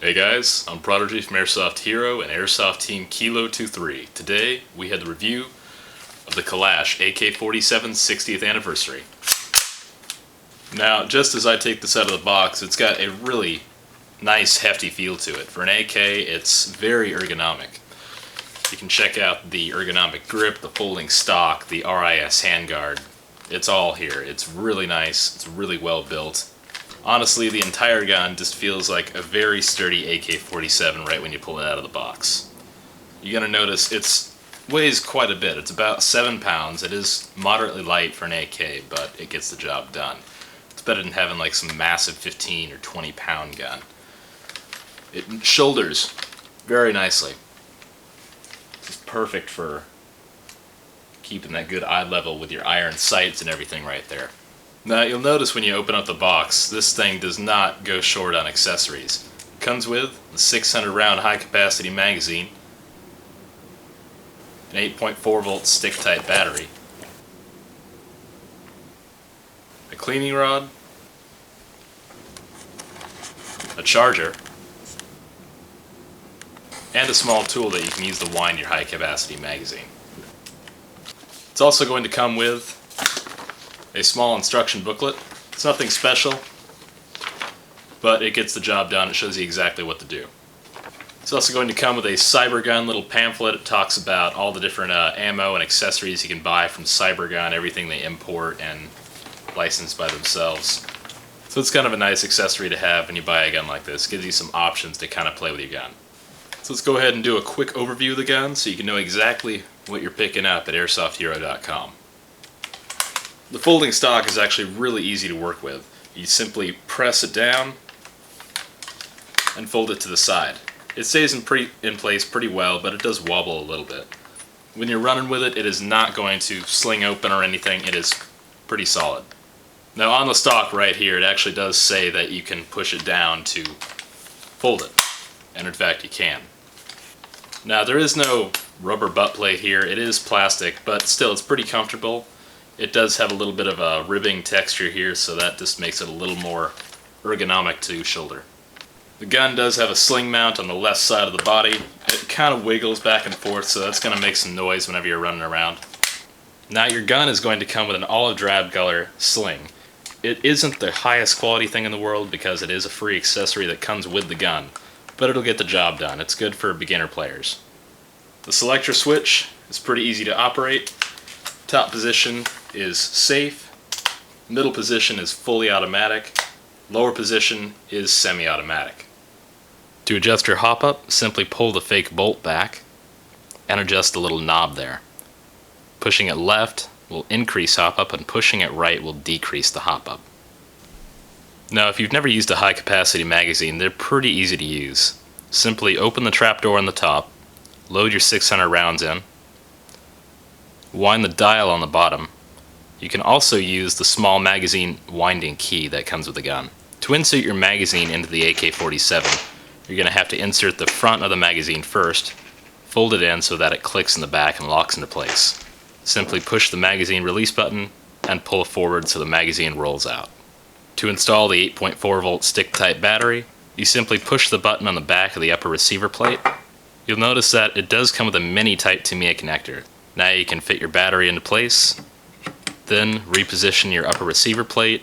Hey guys, I'm Pridogy from Airsoft Hero and Airsoft Team Kilo23. Today we had the review of the Kalash AK47 60th anniversary. Now, just as I take this out of the box, it's got a really nice hefty feel to it. For an AK, it's very ergonomic. You can check out the ergonomic grip, the folding stock, the RIS handguard. It's all here. It's really nice. It's really well built. Honestly, the entire gun just feels like a very sturdy AK-47 right when you pull it out of the box. You're going to notice it weighs quite a bit. It's about 7 pounds. It is moderately light for an AK, but it gets the job done. It's better than having like some massive 15 or 20 pound gun. It shoulders very nicely. It's perfect for keeping that good eye level with your iron sights and everything right there. Now you'll notice when you open up the box, this thing does not go short on accessories. It comes with a 600 round high capacity magazine, an 8.4 volt stick type battery, a cleaning rod, a charger, and a small tool that you can use to wind your high capacity magazine. It's also going to come with a small instruction booklet. It's nothing special, but it gets the job done. It shows you exactly what to do. It's also going to come with a Cybergun little pamphlet. It talks about all the different ammo and accessories you can buy from Cybergun, everything they import and license by themselves. So it's kind of a nice accessory to have when you buy a gun like this. It gives you some options to kind of play with your gun. So let's go ahead and do a quick overview of the gun so you can know exactly what you're picking up at AirsoftHero.com. The folding stock is actually really easy to work with. You simply press it down and fold it to the side. It stays in place pretty well, but it does wobble a little bit. When you're running with it, it is not going to sling open or anything. It is pretty solid. Now on the stock right here, it actually does say that you can push it down to fold it. And in fact, you can. Now there is no rubber butt plate here. It is plastic, but still it's pretty comfortable. It does have a little bit of a ribbing texture here, so that just makes it a little more ergonomic to shoulder. The gun does have a sling mount on the left side of the body. It kind of wiggles back and forth, so that's going to make some noise whenever you're running around. Now your gun is going to come with an olive drab color sling. It isn't the highest quality thing in the world because it is a free accessory that comes with the gun, but it'll get the job done. It's good for beginner players. The Selector Switch is pretty easy to operate. Top position is safe, middle position is fully automatic, lower position is semi-automatic. To adjust your hop-up, simply pull the fake bolt back and adjust the little knob there. Pushing it left will increase hop-up and pushing it right will decrease the hop-up. Now if you've never used a high-capacity magazine, they're pretty easy to use. Simply open the trapdoor on the top, load your 600 rounds in, wind the dial on the bottom. You can also use the small magazine winding key that comes with the gun. To insert your magazine into the AK-47, you're going to have to insert the front of the magazine first, fold it in so that it clicks in the back and locks into place. Simply push the magazine release button and pull forward so the magazine rolls out. To install the 8.4 volt stick type battery, you simply push the button on the back of the upper receiver plate. You'll notice that it does come with a mini Type 2 connector. Now you can fit your battery into place, then reposition your upper receiver plate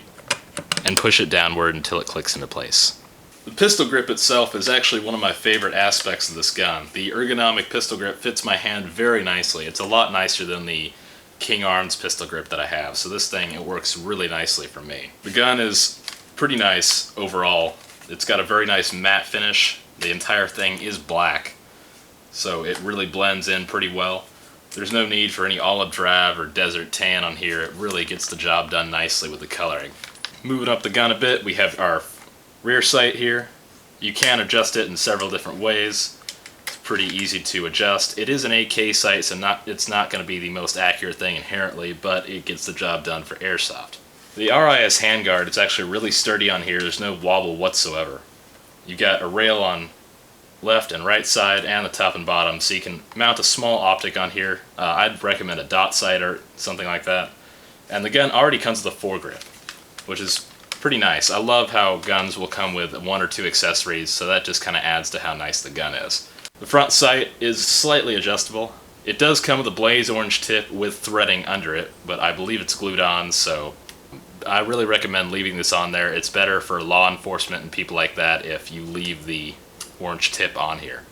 and push it downward until it clicks into place. The pistol grip itself is actually one of my favorite aspects of this gun. The ergonomic pistol grip fits my hand very nicely. It's a lot nicer than the King Arms pistol grip that I have, so this thing, it works really nicely for me. The gun is pretty nice overall. It's got a very nice matte finish. The entire thing is black, so it really blends in pretty well. There's no need for any olive drab or desert tan on here. It really gets the job done nicely with the coloring. Moving up the gun a bit, we have our rear sight here. You can adjust it in several different ways. It's pretty easy to adjust. It is an AK sight, so it's not going to be the most accurate thing inherently, but it gets the job done for airsoft. The RIS handguard is actually really sturdy on here. There's no wobble whatsoever. You got a rail on left and right side and the top and bottom, so you can mount a small optic on here. I'd recommend a dot sight or something like that. And the gun already comes with a Fore Grip, which is pretty nice. I love how guns will come with 1 or 2 accessories, so that just kind of adds to how nice the gun is. The front sight is slightly adjustable. It does come with a blaze orange tip with threading under it, but I believe it's glued on, so I really recommend leaving this on there. It's better for law enforcement and people like that if you leave the orange tip on here.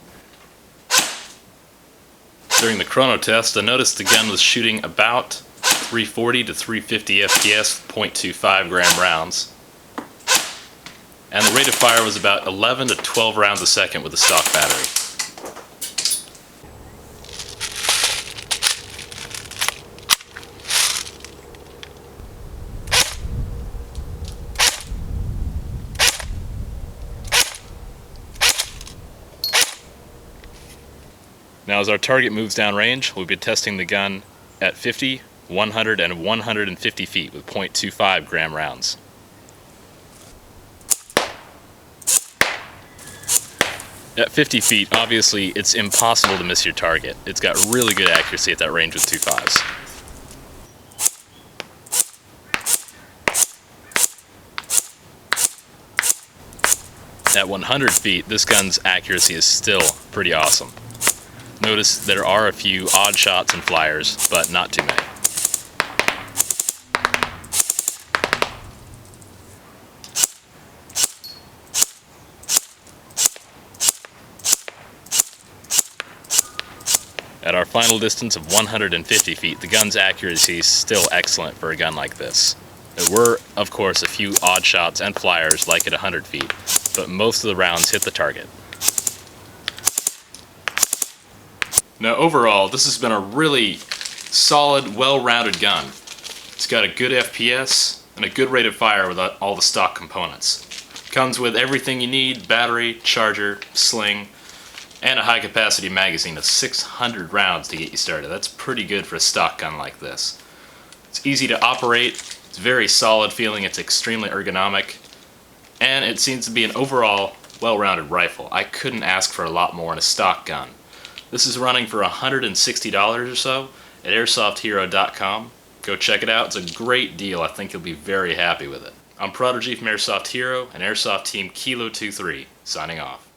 During the Chrono test, I noticed the gun was shooting about 340 to 350 FPS, 0.25 gram rounds. And the rate of fire was about 11 to 12 rounds a second with the stock battery. Now as our target moves downrange, we'll be testing the gun at 50, 100, and 150 feet with 0.25 gram rounds. At 50 feet, obviously it's impossible to miss your target. It's got really good accuracy at that range with 2.5s. At 100 feet, this gun's accuracy is still pretty awesome. Notice there are a few odd shots and flyers, but not too many. At our final distance of 150 feet, the gun's accuracy is still excellent for a gun like this. There were, of course, a few odd shots and flyers like at 100 feet, but most of the rounds hit the target. Now overall, this has been a really solid, well-rounded gun. It's got a good FPS and a good rate of fire with all the stock components. Comes with everything you need: battery, charger, sling, and a high-capacity magazine of 600 rounds to get you started. That's pretty good for a stock gun like this. It's easy to operate, it's very solid feeling, it's extremely ergonomic, and it seems to be an overall well-rounded rifle. I couldn't ask for a lot more in a stock gun. This is running for $160 or so at AirsoftHero.com. Go check it out. It's a great deal. I think you'll be very happy with it. I'm Pridogy from Airsoft Hero and Airsoft Team Kilo23, signing off.